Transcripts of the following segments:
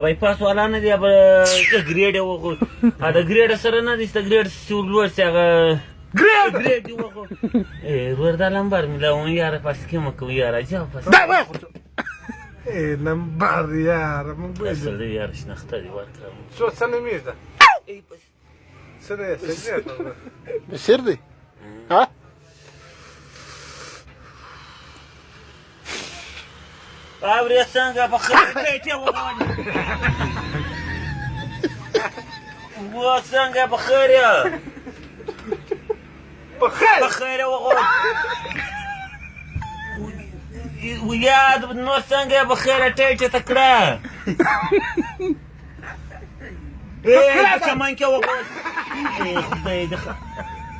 bypass वाला نه دی به ګریډ وغو دا ګریډ سره نه دي ست ګریډ سورلور څنګه ګریډ دی وغو وردا لمبر ملا اون یار پاس کې مکو یار جا پاس دا واخو لمبر یار مو اصل یار شنخته دی ورته شو سنه میزه ای بس سنه سنه بشير دي ها ابري څنګه په خیر ته وغو و څنګه په خیر په خیر وغو وياد نو څنګه په خیر ټیټه تکړه په چمن کې وغو خدای دې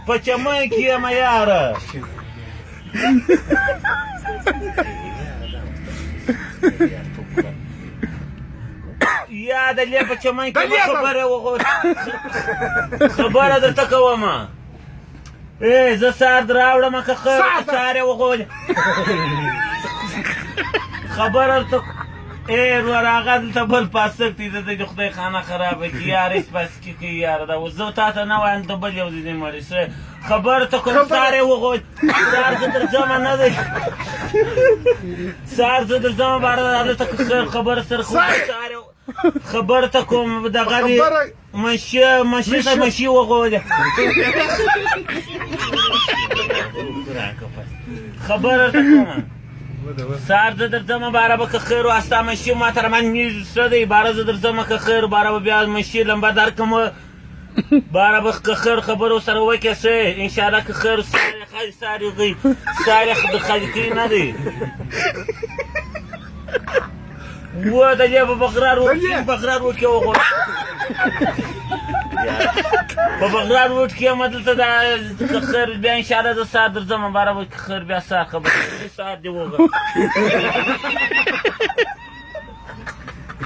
په چمن کې ما یاره یا د لې په چمن کې خبره وغو خبره درته کوم زه سار دراوړم که سارې وغو خبره ته ورغه دلته بل پاسک دي د خدای خانه خرابه کړي یار هېڅ پاس کې یار دا اوس زه تا ته نه وایم ته بل یو ځای مړی سه خبره ته کوم سارې وغو سار زه درځم نه دی سار زه درځم باره هلته خبره سره خو سارې خبر ته کوم دغه دی مشي ته مشي وغوله خبره ته کوم سار زه درځم باره به که خیر واستا مشي ما تر من میز څه دی باره زه درځم که خیر باره به بیا مشي لمبه درکړم باره به که خیر خبرو سره وکړې ښه انشاءالله که خیر سارې غي سارې د خلقي نه دی و د دې په بغرار وکړي وغو په بغرار وکړي مدلته دا خیر بیا انشاءالله زه سار درځم باره به خیر بیا سار خبره سار دې وغه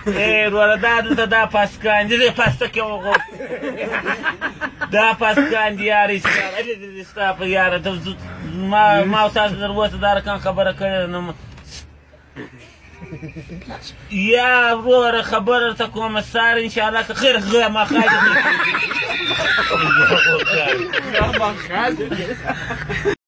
وروره دا دلته دا پاسکان دي پاسته کې وغو دا پاسکان دي یارې ستا په یاره ما او تاسو در اوسه دا رقم خبره کړې نه یا وروره خبره ته کوم سار انشاءالله که خیر ما خاطر